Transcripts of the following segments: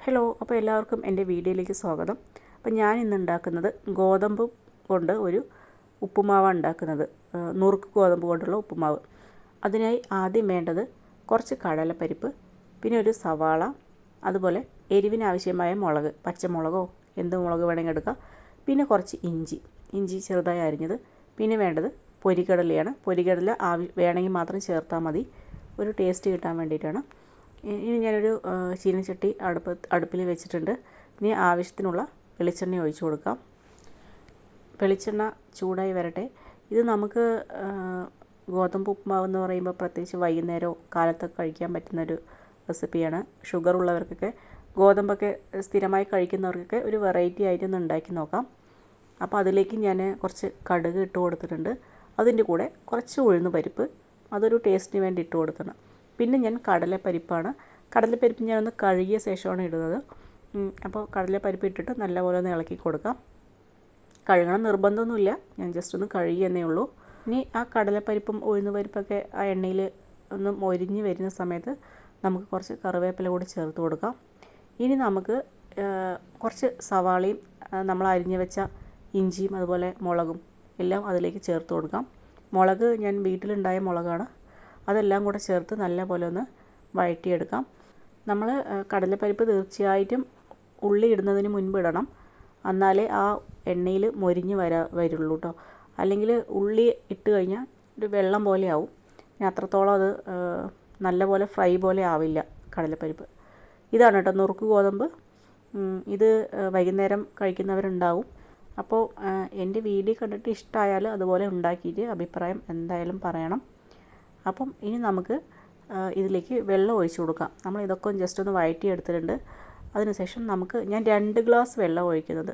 Hello, അപ്പോൾ എല്ലാവർക്കും എൻ്റെ വീഡിയോയിലേക്ക് സ്വാഗതം. അപ്പോൾ ഞാൻ ഇന്ന് ഉണ്ടാക്കുന്നത് ഗോതമ്പ് കൊണ്ട് ഒരു ഉപ്പുമാവാണ് ഉണ്ടാക്കുന്നത്. നുറുക്ക് ഗോതമ്പ് കൊണ്ടുള്ള ഉപ്പുമാവ്. അതിനായി ആദ്യം വേണ്ടത് കുറച്ച് കടലപ്പരിപ്പ്, പിന്നെ ഒരു സവാള, അതുപോലെ എരിവിനാവശ്യമായ മുളക്, പച്ചമുളകോ എന്ത് മുളക് വേണമെങ്കിൽ എടുക്കാം. പിന്നെ കുറച്ച് ഇഞ്ചി ചെറുതായി അരിഞ്ഞത്. പിന്നെ വേണ്ടത് പൊരിക്കടലയാണ്. പൊരിക്കടല വേണമെങ്കിൽ മാത്രം ചേർത്താൽ മതി, ഒരു ടേസ്റ്റ് കിട്ടാൻ വേണ്ടിയിട്ടാണ്. ഇനി ഞാനൊരു ചീനച്ചട്ടി അടുപ്പിൽ വെച്ചിട്ടുണ്ട്. ഇനി ആവശ്യത്തിനുള്ള വെളിച്ചെണ്ണ ഒഴിച്ചു കൊടുക്കാം. വെളിച്ചെണ്ണ ചൂടായി വരട്ടെ. ഇത് നമുക്ക് ഗോതമ്പ് ഉപ്പുമാവ് എന്ന് പറയുമ്പോൾ പ്രത്യേകിച്ച് വൈകുന്നേരമോ കാലത്തൊക്കെ കഴിക്കാൻ പറ്റുന്നൊരു റെസിപ്പിയാണ്. ഷുഗർ ഉള്ളവർക്കൊക്കെ, ഗോതമ്പൊക്കെ സ്ഥിരമായി കഴിക്കുന്നവർക്കൊക്കെ ഒരു വെറൈറ്റി ആയിട്ട് ഒന്ന് ഉണ്ടാക്കി നോക്കാം. അപ്പോൾ അതിലേക്ക് ഞാൻ കുറച്ച് കടുക് ഇട്ട് കൊടുത്തിട്ടുണ്ട്. അതിൻ്റെ കൂടെ കുറച്ച് ഉഴുന്ന് പരിപ്പ്, അതൊരു ടേസ്റ്റിന് വേണ്ടി ഇട്ട് കൊടുക്കണം. പിന്നെ ഞാൻ കടലപ്പരിപ്പ് ഞാനൊന്ന് കഴുകിയ ശേഷമാണ് ഇടുന്നത്. അപ്പോൾ കടലപ്പരിപ്പ് ഇട്ടിട്ട് നല്ലപോലെ ഒന്ന് ഇളക്കി കൊടുക്കാം. കഴുകണം നിർബന്ധമൊന്നുമില്ല, ഞാൻ ജസ്റ്റ് ഒന്ന് കഴുകിയെന്നേ ഉള്ളൂ. ഇനി ആ കടലപ്പരിപ്പും ഉഴുന്ന് പരിപ്പൊക്കെ ആ എണ്ണയിൽ ഒന്ന് മൊരിഞ്ഞ് വരുന്ന സമയത്ത് നമുക്ക് കുറച്ച് കറിവേപ്പില കൂടി ചേർത്ത് കൊടുക്കാം. ഇനി നമുക്ക് കുറച്ച് സവാളയും നമ്മൾ അരിഞ്ഞ് വെച്ച ഇഞ്ചിയും അതുപോലെ മുളകും എല്ലാം അതിലേക്ക് ചേർത്ത് കൊടുക്കാം. മുളക് ഞാൻ വീട്ടിലുണ്ടായ മുളകാണ്. അതെല്ലാം കൂടെ ചേർത്ത് നല്ലപോലെ ഒന്ന് വഴറ്റിയെടുക്കാം. നമ്മൾ കടലപ്പരിപ്പ് തീർച്ചയായിട്ടും ഉള്ളി ഇടുന്നതിന് മുൻപ് ഇടണം, എന്നാലേ ആ എണ്ണയിൽ മൊരിഞ്ഞ് വരുള്ളൂ കേട്ടോ. അല്ലെങ്കിൽ ഉള്ളി ഇട്ട് കഴിഞ്ഞാൽ ഒരു വെള്ളം പോലെ ആവും. അത്രത്തോളം അത് നല്ലപോലെ ഫ്രൈ പോലെ ആവില്ല കടലപ്പരിപ്പ്. ഇതാണ് കേട്ടോ നുറുക്ക് ഗോതമ്പ്. ഇത് വൈകുന്നേരം കഴിക്കുന്നവരുണ്ടാവും. അപ്പോൾ എൻ്റെ വീഡിയോ കണ്ടിട്ട് ഇഷ്ടമായാൽ അതുപോലെ ഉണ്ടാക്കിയിട്ട് അഭിപ്രായം എന്തായാലും പറയണം. അപ്പം ഇനി നമുക്ക് ഇതിലേക്ക് വെള്ളം ഒഴിച്ചു കൊടുക്കാം. നമ്മൾ ഇതൊക്കെ ജസ്റ്റ് ഒന്ന് വഴറ്റിയെടുത്തിട്ടുണ്ട്. അതിനുശേഷം ഞാൻ 2 ഗ്ലാസ് വെള്ളം ഒഴിക്കുന്നത്.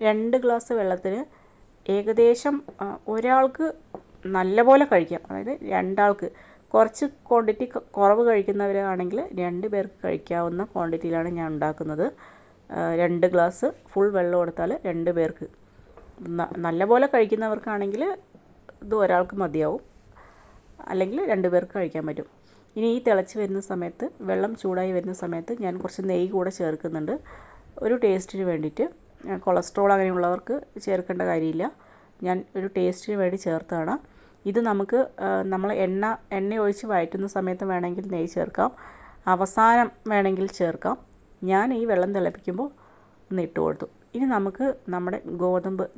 2 ഗ്ലാസ് വെള്ളത്തിന് ഏകദേശം ഒരാൾക്ക് നല്ലപോലെ കഴിക്കാം. അതായത് 2 ആൾക്ക്. കുറച്ച് ക്വാണ്ടിറ്റി കുറവ് കഴിക്കുന്നവരാണെങ്കിൽ 2 പേർക്ക് കഴിക്കാവുന്ന ക്വാണ്ടിറ്റിയിലാണ് ഞാൻ ഉണ്ടാക്കുന്നത്. 2 ഗ്ലാസ് ഫുൾ വെള്ളം എടുത്താൽ 2 പേർക്ക്. നല്ലപോലെ കഴിക്കുന്നവർക്കാണെങ്കിൽ ഇത് ഒരാൾക്ക് മതിയാവും, അല്ലെങ്കിൽ 2 പേർക്ക് കഴിക്കാൻ പറ്റും. ഇനി ഈ തിളച്ച് വരുന്ന സമയത്ത്, വെള്ളം ചൂടായി വരുന്ന സമയത്ത് ഞാൻ കുറച്ച് നെയ്യ് കൂടെ ചേർക്കുന്നുണ്ട്, ഒരു ടേസ്റ്റിന് വേണ്ടിയിട്ട്. കൊളസ്ട്രോൾ അങ്ങനെയുള്ളവർക്ക് ചേർക്കേണ്ട കാര്യമില്ല, ഞാൻ ഒരു ടേസ്റ്റിന് വേണ്ടി ചേർത്താണ്. ഇത് നമുക്ക് നമ്മൾ എണ്ണ ഒഴിച്ച് വഴറ്റുന്ന സമയത്ത് വേണമെങ്കിൽ നെയ്യ് ചേർക്കാം, അവസാനം വേണമെങ്കിൽ ചേർക്കാം. ഞാൻ ഈ വെള്ളം തിളപ്പിക്കുമ്പോൾ ഒന്ന് ഇട്ട് കൊടുത്തു. ഇനി നമുക്ക് നമ്മുടെ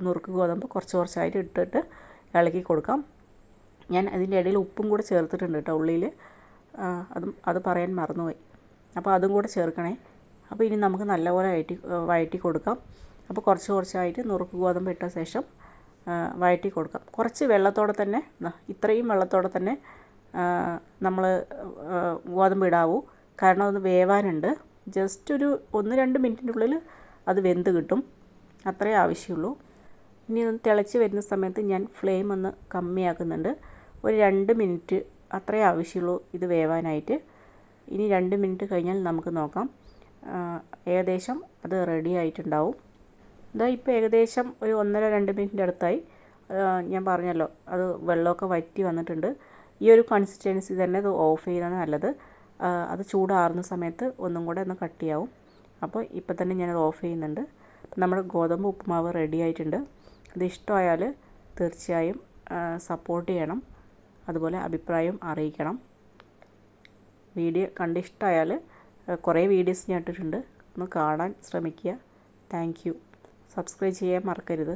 നുറുക്ക് ഗോതമ്പ് കുറച്ചായിട്ട് ഇട്ടിട്ട് ഇളക്കി കൊടുക്കാം. ഞാൻ അതിൻ്റെ ഇടയിൽ ഉപ്പും കൂടെ ചേർത്തിട്ടുണ്ട് കേട്ടോ ഉള്ളിയിൽ. അത് പറയാൻ മറന്നുപോയി. അപ്പോൾ അതും കൂടെ ചേർക്കണേ. അപ്പോൾ ഇനി നമുക്ക് നല്ലപോലെ വഴറ്റി കൊടുക്കാം. അപ്പോൾ കുറച്ചായിട്ട് നുറുക്ക് ഗോതമ്പ് ഇട്ട ശേഷം വഴറ്റി കൊടുക്കാം. കുറച്ച് വെള്ളത്തോടെ തന്നെ, ഇത്രയും വെള്ളത്തോടെ തന്നെ നമ്മൾ ഗോതമ്പ് ഇടാവൂ. കാരണം അത് വേവാനുണ്ട്. ജസ്റ്റ് ഒരു 1-2 മിനിറ്റിൻ്റെ ഉള്ളിൽ അത് വെന്ത് കിട്ടും, അത്രേ ആവശ്യമുള്ളൂ. ഇനി ഒന്ന് തിളച്ച് വരുന്ന സമയത്ത് ഞാൻ ഫ്ലെയിം ഒന്ന് കമ്മിയാക്കുന്നുണ്ട്. ഒരു 2 മിനിറ്റ് അത്രേ ആവശ്യമുള്ളൂ ഇത് വേവാനായിട്ട്. ഇനി 2 മിനിറ്റ് കഴിഞ്ഞാൽ നമുക്ക് നോക്കാം. ഏകദേശം അത് റെഡി ആയിട്ടുണ്ടാവും. ഇപ്പോൾ ഏകദേശം ഒരു 1.5-2 മിനിറ്റിൻ്റെ അടുത്തായി. ഞാൻ പറഞ്ഞല്ലോ, അത് വെള്ളമൊക്കെ വറ്റി വന്നിട്ടുണ്ട്. ഈ ഒരു കൺസിസ്റ്റൻസി തന്നെ അത് ഓഫ് ചെയ്യുന്നതാണ് നല്ലത്. അത് ചൂടാറുന്ന സമയത്ത് ഒന്നും കൂടെ ഒന്ന് കട്ടിയാവും. അപ്പോൾ ഇപ്പോൾ തന്നെ ഞാനത് ഓഫ് ചെയ്യുന്നുണ്ട്. നമ്മുടെ ഗോതമ്പ് ഉപ്പുമാവ് റെഡി ആയിട്ടുണ്ട്. ഇത് ഇഷ്ടമായാൽ തീർച്ചയായും സപ്പോർട്ട് ചെയ്യണം, അതുപോലെ അഭിപ്രായം അറിയിക്കണം. വീഡിയോ കണ്ടിഷ്ടമായാൽ, കുറേ വീഡിയോസ് ഞാൻ ഇട്ടിട്ടുണ്ട്, ഒന്ന് കാണാൻ ശ്രമിക്കുക. Thank you. സബ്സ്ക്രൈബ് ചെയ്യാൻ മറക്കരുത്.